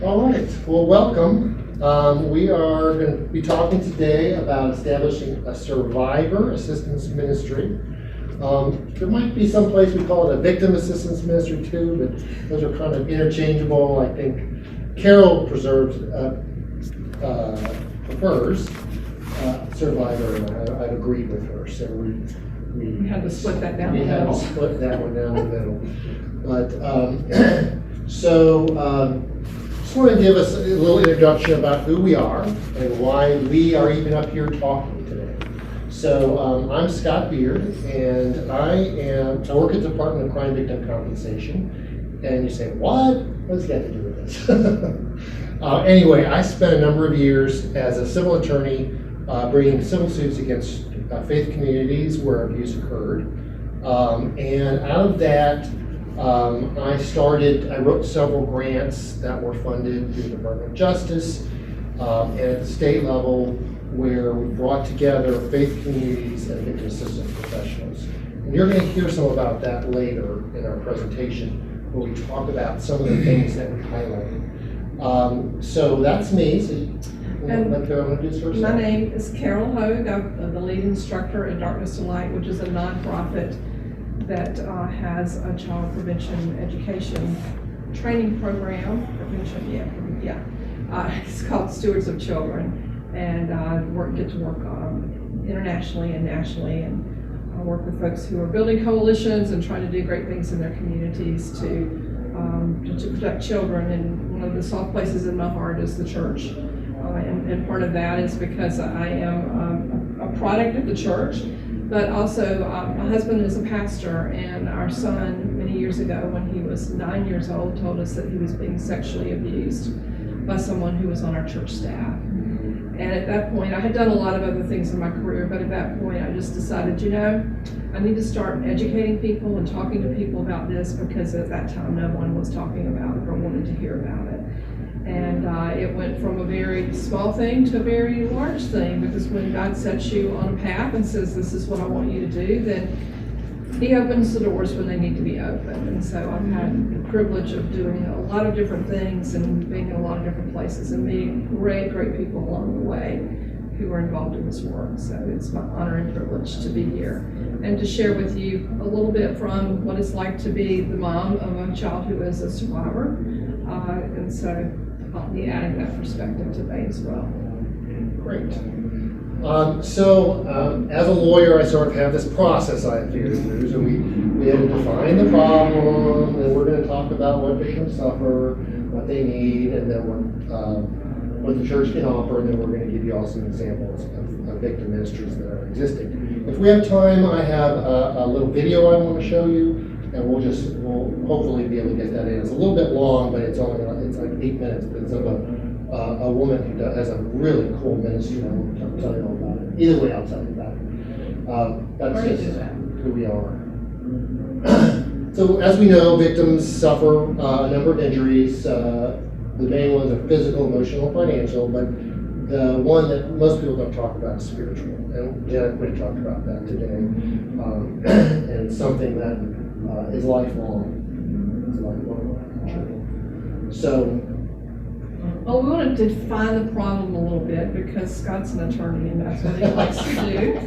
All right, well, welcome. We are going to be talking today about establishing a survivor assistance ministry. There might be some place we call it a victim assistance ministry too, but those are kind of interchangeable. I think Carol prefers survivor, and I've agreed with her. So we had to split that down the middle. middle. We had to split that one down the middle. But just want to give us a little introduction about who we are and why we are even up here talking today. So I'm Scott Beard, and I work at the Department of Crime Victim Compensation. And you say, what? What's it got to do with this? Anyway, I spent a number of years as a civil attorney bringing civil suits against faith communities where abuse occurred. And out of that, I wrote several grants that were funded through the Department of Justice and at the state level, where we brought together faith communities and victim assistance professionals. And you're going to hear some about that later in our presentation, where we talk about some of the things that we highlighted. So that's me. So let Carol introduce herself. My name is Carol Hogue. I'm the lead instructor at Darkness to Light, which is a nonprofit that has a child prevention education training program. It's called Stewards of Children, and I get to work internationally and nationally, and I work with folks who are building coalitions and trying to do great things in their communities to protect children. And one of the soft places in my heart is the church, and part of that is because I am a product of the church. But also, my husband is a pastor, and our son, many years ago, when he was 9 years old, told us that he was being sexually abused by someone who was on our church staff. And at that point, I had done a lot of other things in my career, but at that point, I just decided, I need to start educating people and talking to people about this, because at that time, no one was talking about it or wanted to hear about it. And it went from a very small thing to a very large thing, because when God sets you on a path and says, this is what I want you to do, then He opens the doors when they need to be opened. And so I've had the privilege of doing a lot of different things and being in a lot of different places and meeting great people along the way who are involved in this work. So it's my honor and privilege to be here and to share with you a little bit from what it's like to be the mom of a child who is a survivor. And so I'll be adding that perspective today as well. Great. As a lawyer, I sort of have this process I have to go through. So we had to define the problem, and we're going to talk about what victims suffer, what they need, and then what the church can offer, and then we're going to give you all some examples of victim ministries that are existing. If we have time, I have a little video I want to show you. And we'll hopefully be able to get that in. It's a little bit long, but it's like 8 minutes. But it's of a woman who has a really cool ministry. I'll tell you all about it. Either way, I'll tell you about it. That's just who we are. So as we know, victims suffer a number of injuries. The main ones are physical, emotional, financial, but the one that most people don't talk about is spiritual. And Janet Quick talked about that today. And it's something that is lifelong. It's lifelong. So, well, we want to define the problem a little bit, because Scott's an attorney and that's what he likes to do.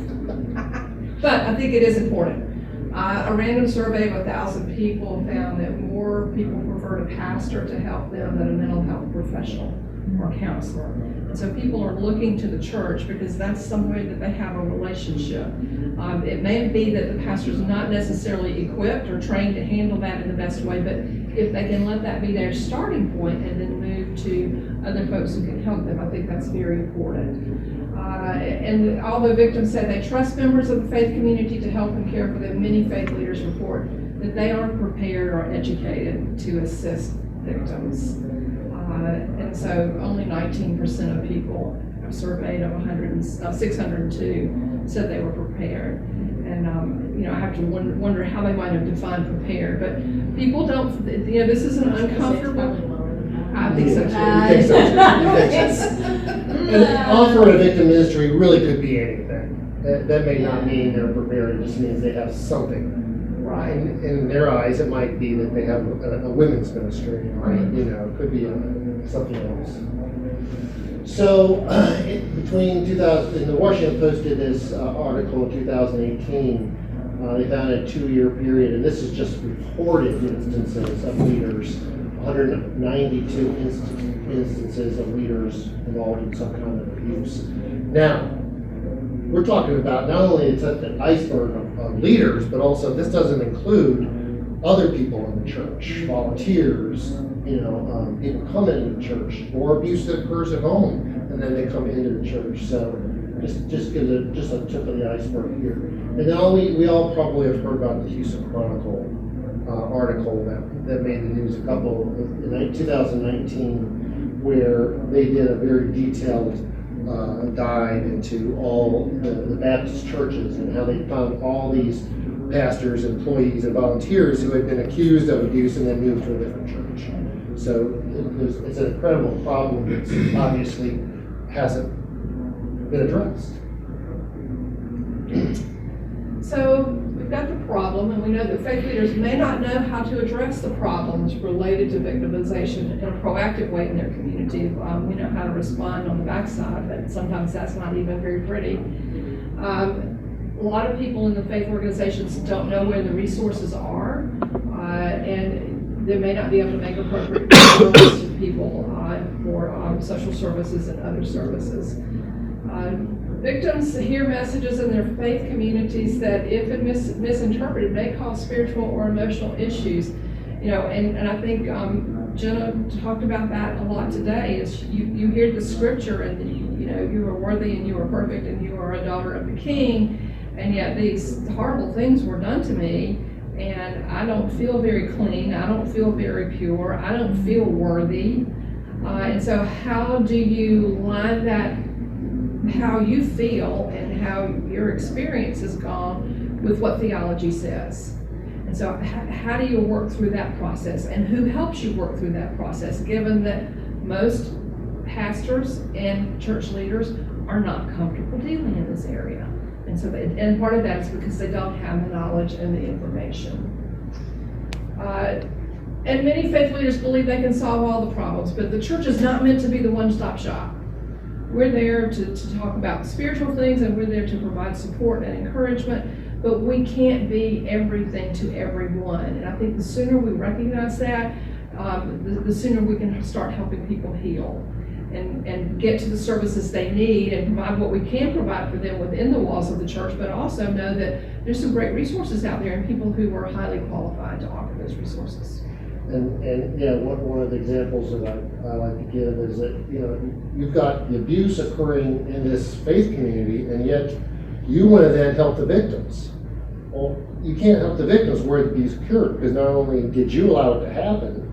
But I think it is important. A random survey of 1,000 people found that more people preferred a pastor to help them than a mental health professional or counselor. And so people are looking to the church because that's some way that they have a relationship. It may be that the pastor's not necessarily equipped or trained to handle that in the best way, but if they can let that be their starting point and then move to other folks who can help them, I think that's very important. And although victims said they trust members of the faith community to help and care for them, many faith leaders report that they aren't prepared or educated to assist victims. And so only 19% of people surveyed of 602 said they were prepared. And I have to wonder how they might have defined prepared. But people don't, this is an uncomfortable. I think so too. You think so too. And offering a victim ministry really could be anything. That may not mean they're prepared. It just means they have something Right. In their eyes, it might be that they have a women's ministry, or, you know, it could be something else. So, between 2000, and the Washington Post did this article in 2018. They found a 2-year period, and this is just reported instances of leaders, 192 instances of leaders involved in some kind of abuse. Now, we're talking about not only the iceberg of leaders, but also this doesn't include other people in the church, volunteers, you know, people come into the church, or abuse that occurs at home, and then they come into the church. So just gives it just a tip of the iceberg here. And then we all probably have heard about the Houston Chronicle article that made the news in 2019, where they did a very detailed dive into all the Baptist churches and how they found all these pastors, employees, and volunteers who had been accused of abuse and then moved to a different church. So it's an incredible problem that obviously hasn't been addressed. So we've got the problem, and we know that faith leaders may not know how to address the problems related to victimization in a proactive way in their community. We know how to respond on the backside, but sometimes that's not even very pretty. A lot of people in the faith organizations don't know where the resources are, and they may not be able to make appropriate referrals to people for social services and other services. Victims hear messages in their faith communities that, if misinterpreted, may cause spiritual or emotional issues. You know, and I think Jenna talked about that a lot today. Is you hear the scripture, and you know, you are worthy and you are perfect and you are a daughter of the King, and yet these horrible things were done to me, and I don't feel very clean. I don't feel very pure. I don't feel worthy. And so, how do you line that? How you feel and how your experience has gone with what theology says. And so how do you work through that process, and who helps you work through that process, given that most pastors and church leaders are not comfortable dealing in this area? And so and part of that is because they don't have the knowledge and the information. And many faith leaders believe they can solve all the problems, but the church is not meant to be the one-stop shop. We're there to talk about spiritual things, and we're there to provide support and encouragement, but we can't be everything to everyone. And I think the sooner we recognize that, the sooner we can start helping people heal and get to the services they need and provide what we can provide for them within the walls of the church, but also know that there's some great resources out there and people who are highly qualified to offer those resources. And yeah, one of the examples that I like to give is that, you know, you've got the abuse occurring in this faith community, and yet you want to then help the victims. Well, you can't help the victims where the abuse occurred, because not only did you allow it to happen,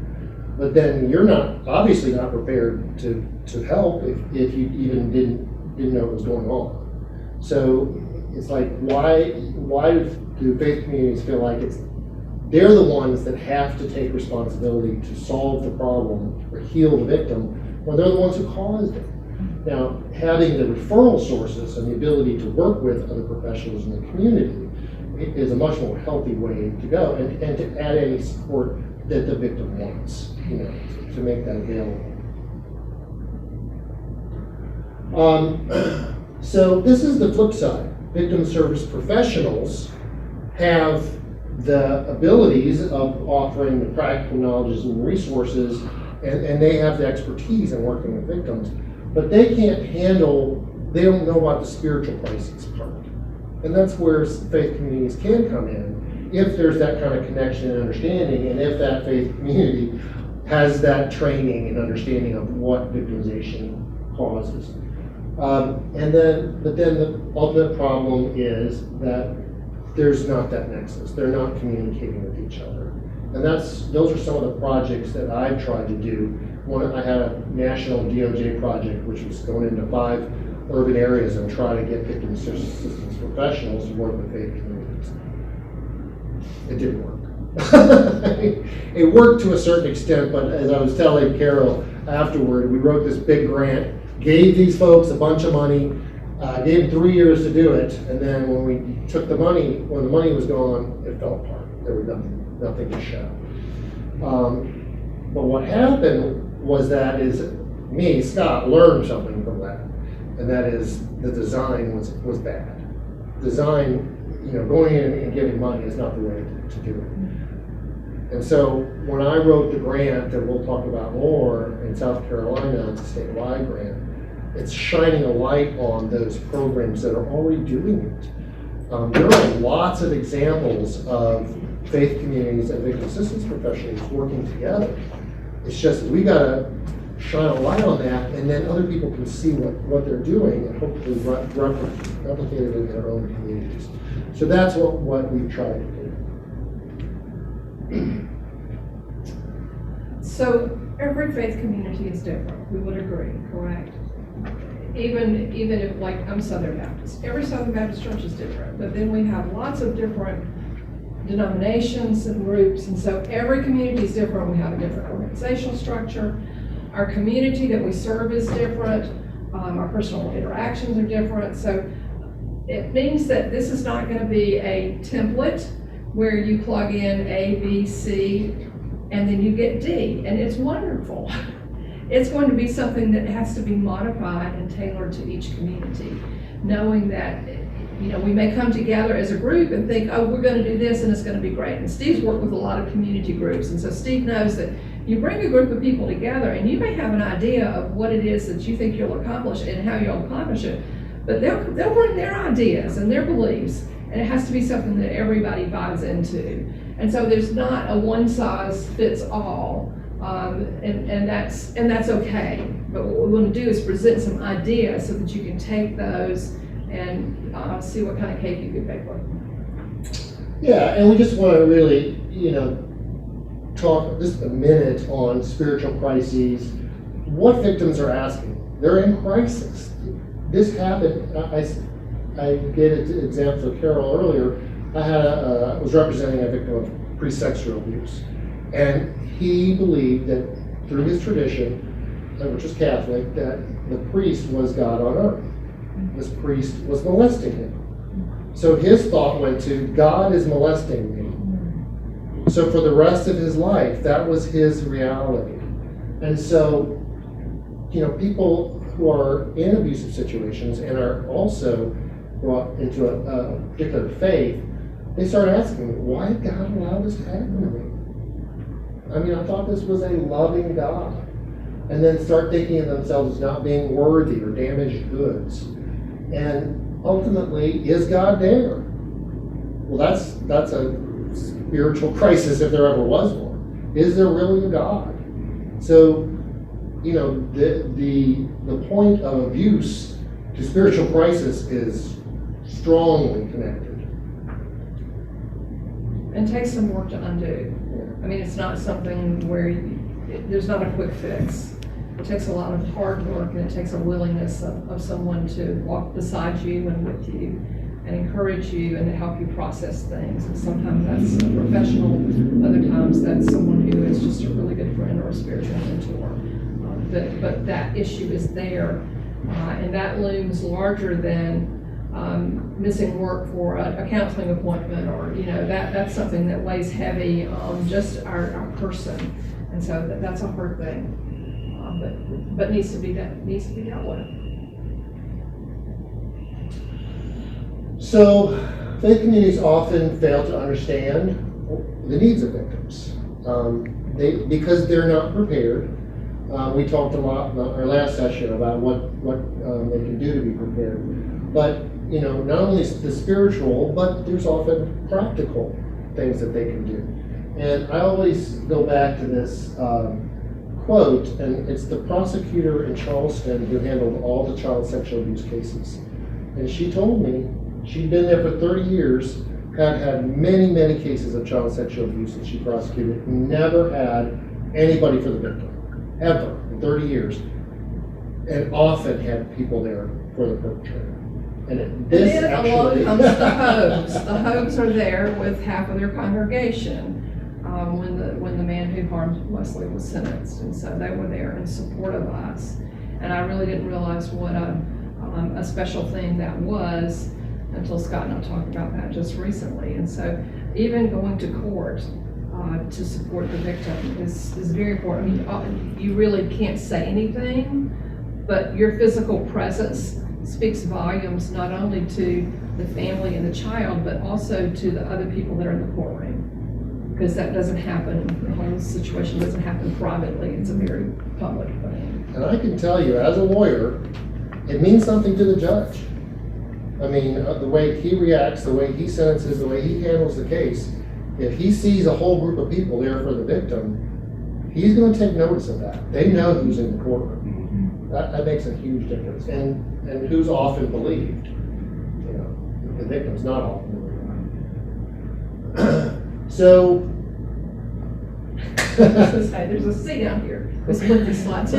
but then you're obviously not prepared to help if you even didn't know what was going on. So it's like, why do faith communities feel like they're the ones that have to take responsibility to solve the problem or heal the victim when they're the ones who caused it? Now, having the referral sources and the ability to work with other professionals in the community is a much more healthy way to go, and to add any support that the victim wants, you know, to make that available. So this is the flip side. Victim service professionals have the abilities of offering the practical knowledge and resources, and they have the expertise in working with victims, but they don't know about the spiritual crisis part. And that's where faith communities can come in, if there's that kind of connection and understanding, and if that faith community has that training and understanding of what victimization causes. But then the ultimate problem is that there's not that nexus. They're not communicating with each other. And those are some of the projects that I've tried to do. I had a national DOJ project, which was going into 5 urban areas and trying to get victim assistance professionals to work with faith communities. It didn't work. It worked to a certain extent, but as I was telling Carol afterward, we wrote this big grant, gave these folks a bunch of money, Gave them 3 years to do it, and then when we took the money, when the money was gone, it fell apart. There was nothing to show. But what happened was that me, Scott, learned something from that, and that is the design was bad. Design, going in and giving money is not the way to do it. And so when I wrote the grant that we'll talk about more in South Carolina, it's a statewide grant, it's shining a light on those programs that are already doing it. There are lots of examples of faith communities and victim assistance professionals working together. It's just we gotta shine a light on that, and then other people can see what they're doing and hopefully replicate it in their own communities. So that's what we've tried to do. So every faith community is different, we would agree, correct? Even if, like, I'm Southern Baptist, every Southern Baptist church is different, but then we have lots of different denominations and groups, and so every community is different. We have a different organizational structure. Our community that we serve is different. Our personal interactions are different. So it means that this is not going to be a template where you plug in A, B, C, and then you get D, and it's wonderful. It's going to be something that has to be modified and tailored to each community, knowing that we may come together as a group and think, oh, we're going to do this and it's going to be great. And Steve's worked with a lot of community groups, and so Steve knows that you bring a group of people together and you may have an idea of what it is that you think you'll accomplish and how you'll accomplish it, but they'll bring their ideas and their beliefs, and it has to be something that everybody buys into. And so there's not a one size fits all, and that's okay. But what we want to do is present some ideas so that you can take those and see what kind of cake you can bake with. Yeah, and we just want to really, talk just a minute on spiritual crises. What victims are asking? They're in crisis. This happened. I gave an example of Carol earlier. I was representing a victim of pre-sexual abuse, and he believed that through his tradition, which was Catholic, that the priest was God on earth. This priest was molesting him. So his thought went to, God is molesting me. So for the rest of his life, that was his reality. And so, people who are in abusive situations and are also brought into a particular faith, they start asking, why did God allow this to happen to me? I mean, I thought this was a loving God. And then start thinking of themselves as not being worthy or damaged goods. And ultimately, is God there? Well, that's a spiritual crisis if there ever was one. Is there really a God? So, the point of abuse to spiritual crisis is strongly connected. And takes some work to undo. I mean, it's not something where there's not a quick fix. It takes a lot of hard work, and it takes a willingness of someone to walk beside you and with you and encourage you and to help you process things. And sometimes that's a professional, other times that's someone who is just a really good friend or a spiritual mentor. But that issue is there, and that looms larger than missing work for a counseling appointment, or that's something that weighs heavy on just our person, and so that's a hard thing, but needs to be dealt with. So, faith communities often fail to understand the needs of victims because they're not prepared. We talked a lot in our last session about what they can do to be prepared, but not only the spiritual, but there's often practical things that they can do. And I always go back to this quote, and it's the prosecutor in Charleston who handled all the child sexual abuse cases. And she told me she'd been there for 30 years, had many, many cases of child sexual abuse that she prosecuted, never had anybody for the victim, ever, in 30 years, and often had people there for the perpetrator. And this then along comes the Hogues. The Hogues are there with half of their congregation when the man who harmed Wesley was sentenced, and so they were there in support of us. And I really didn't realize what a a special thing that was, until Scott and I talked about that just recently. And so even going to court to support the victim is very important. I mean, you really can't say anything, but your physical presence speaks volumes not only to the family and the child, but also to the other people that are in the courtroom. Because that doesn't happen, the whole situation doesn't happen privately, it's a very public thing. And I can tell you, as a lawyer, it means something to the judge. I mean, the way he reacts, the way he sentences, the way he handles the case, if he sees a whole group of people there for the victim, he's gonna take notice of that. They know who's in the courtroom. That makes a huge difference. And who's often believed. You know, the victim's not often believed. So, There's a seat down here. Let's put this slide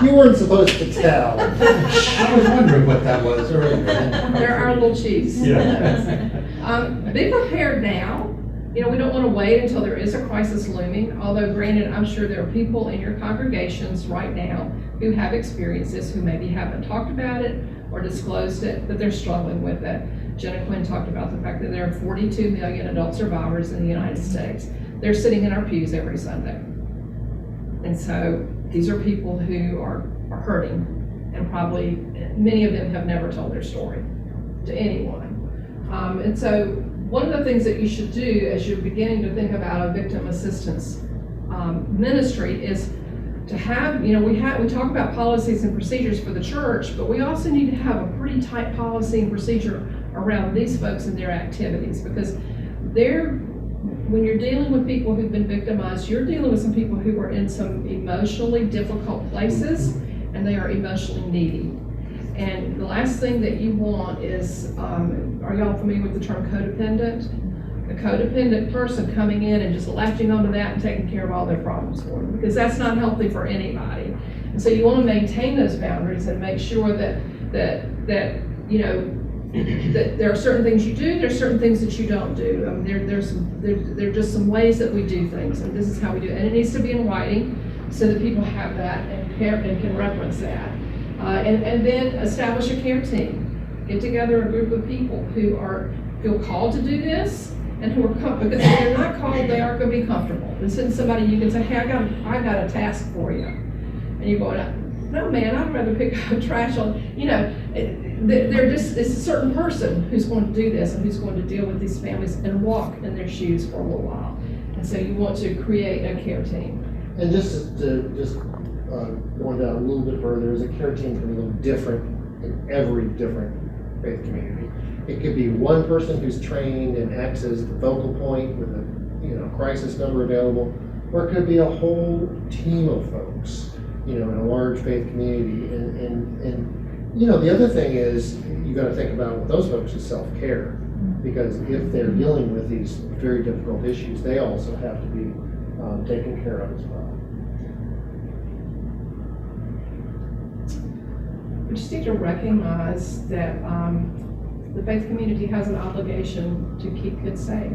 you weren't supposed to tell. I was wondering what that was earlier. There are little chiefs. Yeah. Be prepared now. You know, we don't want to wait until there is a crisis looming, although granted, I'm sure there are people in your congregations right now who have experienced this, who maybe haven't talked about it or disclosed it, but they're struggling with it. Jenna Quinn talked about the fact that there are 42 million adult survivors in the United States. They're sitting in our pews every Sunday. And so these are people who are hurting, and probably many of them have never told their story to anyone. And so one of the things that you should do as you're beginning to think about a victim assistance ministry is to have, you know, we talk about policies and procedures for the church, but we also need to have a pretty tight policy and procedure around these folks and their activities, because when you're dealing with people who've been victimized, you're dealing with some people who are in some emotionally difficult places, and they are emotionally needy. And the last thing that you want is, are y'all familiar with the term codependent? A codependent person coming in and just latching onto that and taking care of all their problems for them, because that's not healthy for anybody. And so you want to maintain those boundaries and make sure that you know, that there are certain things you do, there's certain things that you don't do. I mean, there are just some ways that we do things, and this is how we do it. And it needs to be in writing so that people have that and can reference that. And then establish a care team. Get together a group of people who feel called to do this and who are comfortable, because if they're not called, they aren't going to be comfortable. This isn't somebody you can say, hey, I got a task for you. And you're going, no man, I'd rather pick up trash on, you know, it's a certain person who's going to do this and who's going to deal with these families and walk in their shoes for a little while. And so you want to create a care team. And just going down a little bit further, is a care team can be a little different in every different faith community. It could be one person who's trained and acts as the focal point with a crisis number available, or it could be a whole team of folks, in a large faith community. And the other thing is, you got to think about with those folks is self-care, because if they're dealing with these very difficult issues, they also have to be taken care of as well. We just need to recognize that the faith community has an obligation to keep kids safe.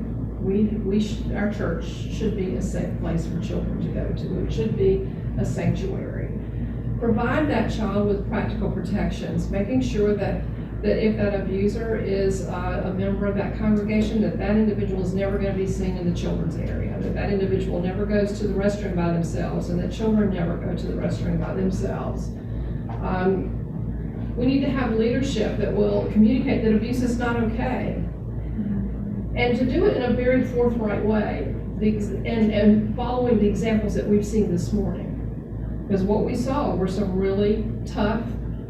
Our church should be a safe place for children to go to. It should be a sanctuary. Provide that child with practical protections, making sure that if that abuser is a member of that congregation, that individual is never going to be seen in the children's area, that individual never goes to the restroom by themselves, and that children never go to the restroom by themselves. We need to have leadership that will communicate that abuse is not okay, and to do it in a very forthright way, and following the examples that we've seen this morning. Because what we saw were some really tough,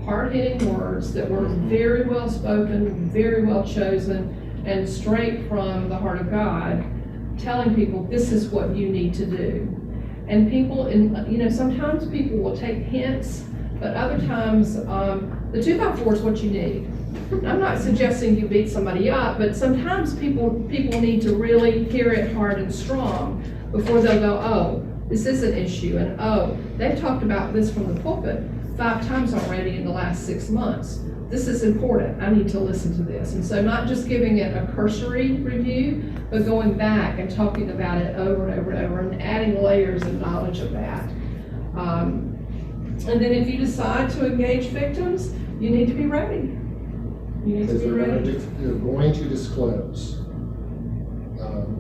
hard-hitting words that were very well spoken, very well chosen, and straight from the heart of God, telling people this is what you need to do. And people, sometimes people will take hints, but other times, the 2x4 is what you need. I'm not suggesting you beat somebody up, but sometimes people need to really hear it hard and strong before they'll go, oh, this is an issue, and oh, they've talked about this from the pulpit 5 times already in the last 6 months. This is important. I need to listen to this. And so not just giving it a cursory review, but going back and talking about it over and over and over and adding layers of knowledge of that. And then if you decide to engage victims, you need to be ready. You need to Because be ready. they're going to disclose.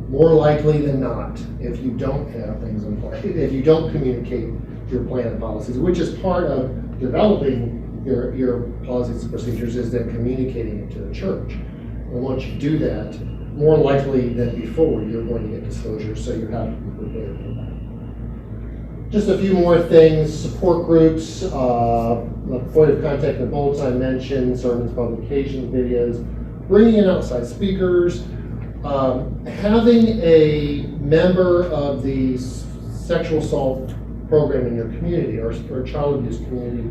More likely than not, if you don't have things in place, if you don't communicate your plan and policies, which is part of developing your policies and procedures, is then communicating it to the church. And once you do that, more likely than before, you're going to get disclosure, so you have to be prepared for that. Just a few more things: support groups, the point of contact, the bullets I mentioned, sermons, publications, videos, bringing in outside speakers, having a member of the sexual assault program in your community or child abuse community,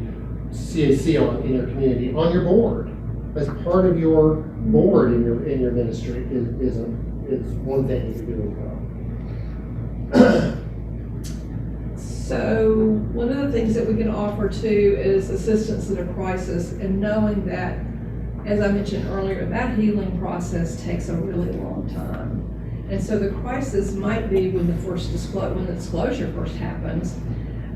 CAC in your community, on your board as part of your board in your ministry is one thing you can do as well. So one of the things that we can offer too is assistance in a crisis, and knowing that, as I mentioned earlier, that healing process takes a really long time. And so the crisis might be when the disclosure first happens,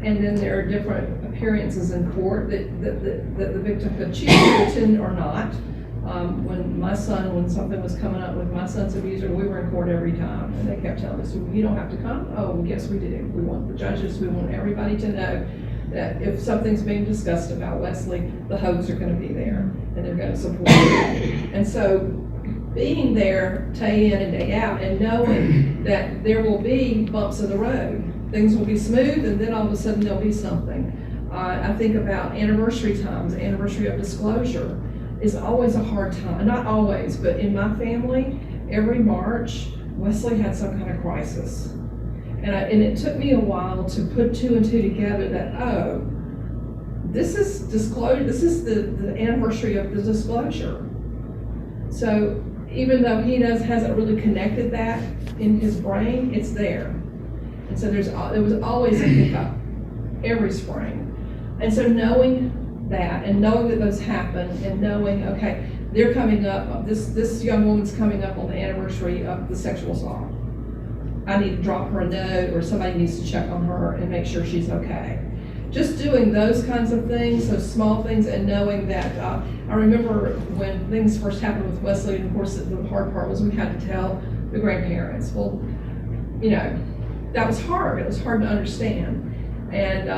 and then there are different appearances in court that the victim could choose to attend or not. When something was coming up with my son's abuser, we were in court every time, and they kept telling us, "You don't have to come." Oh, well, yes, we do. We want the judges, we want everybody to know that if something's being discussed about Wesley, the Hogues are going to be there, and they're going to support you. And so being there day in and day out, and knowing that there will be bumps in the road, things will be smooth, and then all of a sudden there'll be something. I think about anniversary times. Anniversary of disclosure is always a hard time. Not always, but in my family, every March, Wesley had some kind of crisis. And it took me a while to put two and two together that, oh, this is disclosure, this is the anniversary of the disclosure. So even though he hasn't really connected that in his brain, it's there. And so there was always a hiccup every spring. And so knowing that, and knowing that those happen, and knowing, okay, they're coming up, this young woman's coming up on the anniversary of the sexual assault. I need to drop her a note, or somebody needs to check on her and make sure she's okay. Just doing those kinds of things, those small things, and knowing that, I remember when things first happened with Wesley, and of course the hard part was we had to tell the grandparents. Well, that was hard. It was hard to understand. And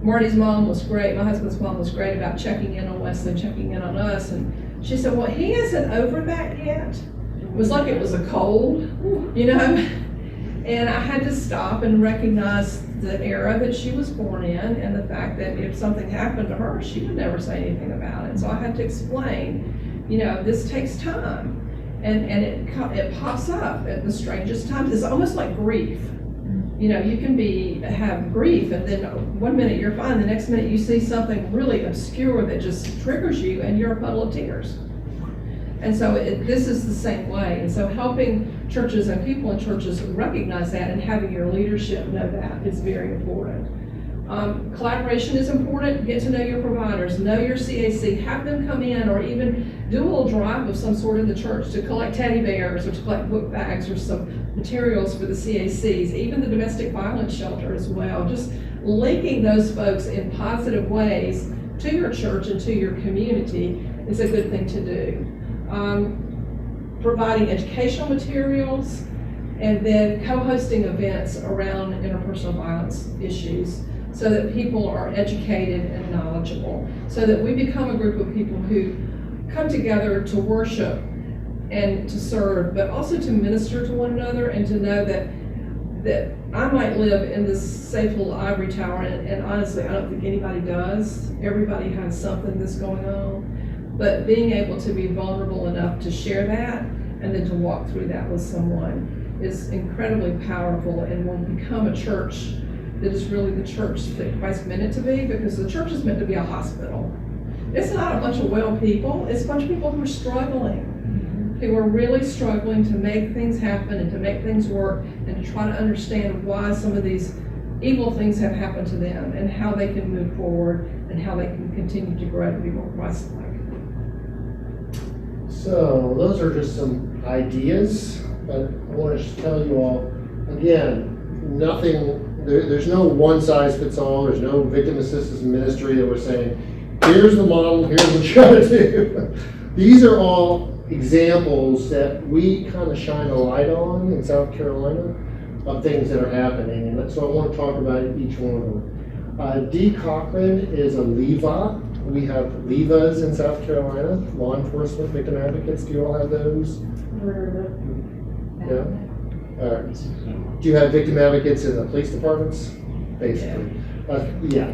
Marty's mom was great. My husband's mom was great about checking in on Wesley, checking in on us. And she said, well, he isn't over that yet. It was like it was a cold, And I had to stop and recognize the era that she was born in, and the fact that if something happened to her, she would never say anything about it. So I had to explain, this takes time. And it pops up at the strangest times. It's almost like grief. You can have grief, and then one minute you're fine, the next minute you see something really obscure that just triggers you, and you're a puddle of tears. And so this is the same way. And so helping churches and people in churches recognize that, and having your leadership know that is very important. Collaboration is important. Get to know your providers, know your CAC, have them come in, or even do a little drive of some sort in the church to collect teddy bears, or to collect book bags, or some materials for the CACs, even the domestic violence shelter as well. Just linking those folks in positive ways to your church and to your community is a good thing to do. Providing educational materials, and then co-hosting events around interpersonal violence issues, so that people are educated and knowledgeable, so that we become a group of people who come together to worship and to serve, but also to minister to one another, and to know that I might live in this safe little ivory tower, and honestly, I don't think anybody does. Everybody has something that's going on. But being able to be vulnerable enough to share that, and then to walk through that with someone, is incredibly powerful, and will become a church that is really the church that Christ meant it to be, because the church is meant to be a hospital. It's not a bunch of well people, it's a bunch of people who are struggling, who are really struggling to make things happen and to make things work, and to try to understand why some of these evil things have happened to them, and how they can move forward, and how they can continue to grow to be more Christ-like. So those are just some ideas, but I want to tell you all, again, nothing there's no one size fits all, there's no victim assistance ministry that we're saying, here's the model, here's what you gotta do. These are all examples that we kind of shine a light on in South Carolina of things that are happening, and so I want to talk about each one of them. Dee Cochran is a LEVA. We have LEVAs in South Carolina, law enforcement victim advocates. Do you all have those? Yeah. Do you have victim advocates in the police departments? Basically. Yeah.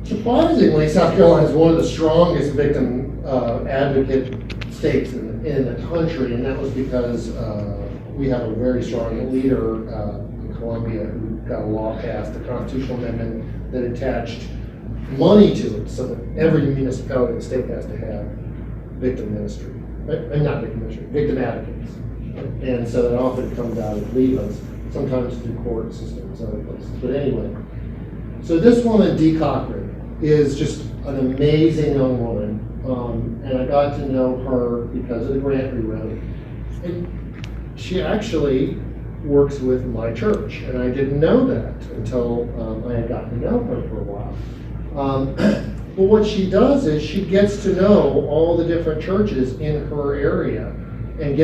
Surprisingly, South Carolina is one of the strongest victim advocate states in the country, and that was because we have a very strong leader in Columbia who got a law passed, a constitutional amendment that attached money to it, so that every municipality in the state has to have victim ministry, not victim ministry, victim advocates. And so that often comes out of LEVAs, sometimes through court systems, other places. But anyway, so this woman, Dee Cochran, is just an amazing young woman. And I got to know her because of the grant we wrote. And she actually works with my church, and I didn't know that until I had gotten to know her for a while. But what she does is she gets to know all the different churches in her area and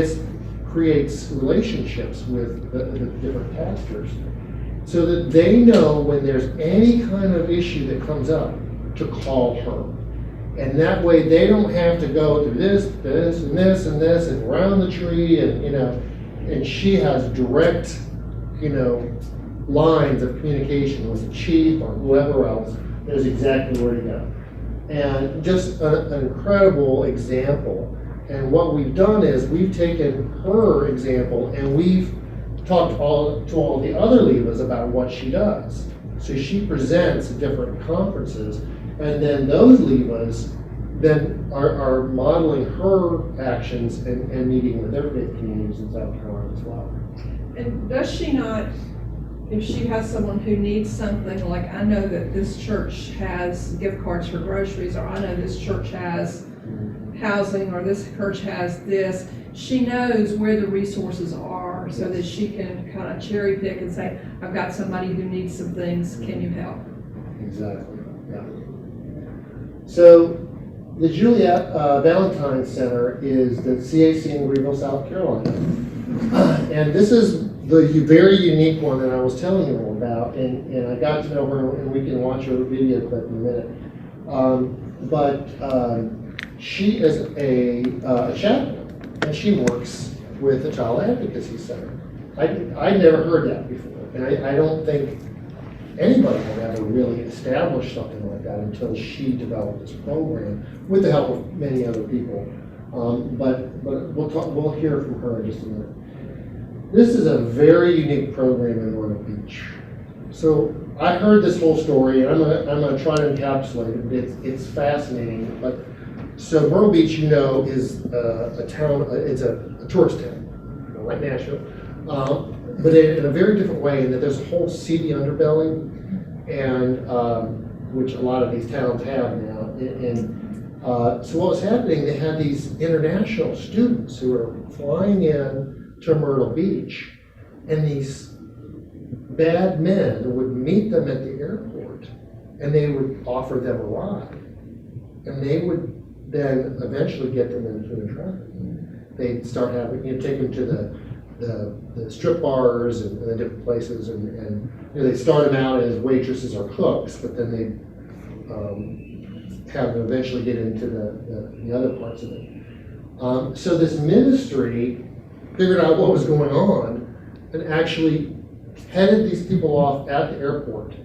creates relationships with the different pastors so that they know when there's any kind of issue that comes up to call her. And that way they don't have to go through this, and this, and this, and around the tree, and she has direct, lines of communication with the chief or whoever else, knows exactly where to go. And just an incredible example. And what we've done is we've taken her example and we've talked to all the other LEVAs about what she does. So she presents at different conferences, and then those LEVAs then are modeling her actions and meeting with their faith communities in South Carolina as well. And does she not, if she has someone who needs something, like I know that this church has gift cards for groceries, or I know this church has housing, or this church has this, she knows where the resources are so that she can kind of cherry pick and say, I've got somebody who needs some things, can you help? Exactly, yeah. So the Juliet Valentine Center is the CAC in Greenville, South Carolina. And this is the very unique one that I was telling you all about, and I got to know her, and we can watch her video clip in a minute. She is a chaplain, and she works with the Child Advocacy Center. I'd never heard that before, and I don't think anybody had ever really established something like that until she developed this program with the help of many other people. But we'll hear from her in just a minute. This is a very unique program in Myrtle Beach. So I heard this whole story, and I'm gonna try to encapsulate it. It's fascinating. But so Myrtle Beach, is a town. It's a tourist town, like Nashville, but in a very different way. In that there's a whole seedy underbelly, and which a lot of these towns have now. So what was happening? They had these international students who were flying in to Myrtle Beach, and these bad men would meet them at the airport, and they would offer them a ride, and they would then eventually get them into human trafficking. They'd start having, take them to the strip bars and the different places, and they'd start them out as waitresses or cooks, but then they'd have them eventually get into the other parts of it. So this ministry figured out what was going on and actually headed these people off at the airport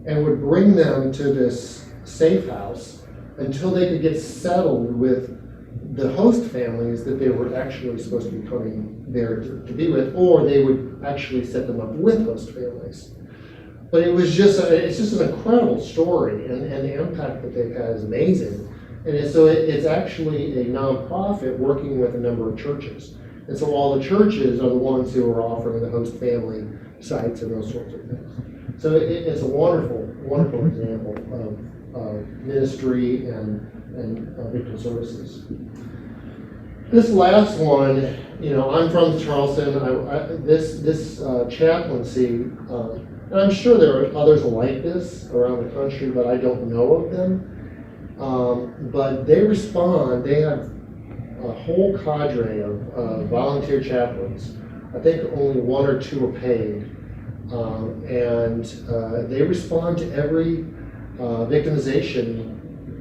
and would bring them to this safe house until they could get settled with the host families that they were actually supposed to be coming there to be with, or they would actually set them up with host families. But it's just an incredible story, and the impact that they've had is amazing. And it's actually a nonprofit working with a number of churches. And so all the churches are the ones who are offering the host family sites and those sorts of things. So it's a wonderful, wonderful example of ministry and victim services. This last one, I'm from Charleston. This chaplaincy And I'm sure there are others like this around the country, but I don't know of them. But they respond, they have a whole cadre of volunteer chaplains. I think only one or two are paid. They respond to every victimization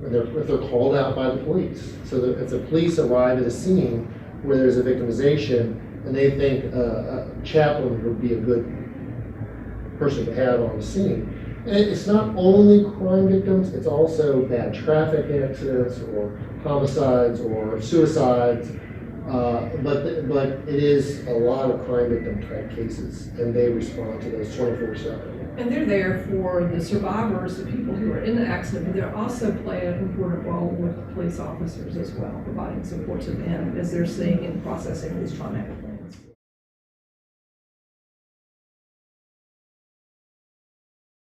if they're called out by the police. So that if the police arrive at a scene where there's a victimization and they think a chaplain would be a good person to have on the scene. And it's not only crime victims, it's also bad traffic accidents or homicides or suicides. But it is a lot of crime victim type cases, and they respond to those 24/7. And they're there for the survivors, the people who are in the accident, but they also play an important role with police officers as well, providing support to them as they're seeing and processing these traumatic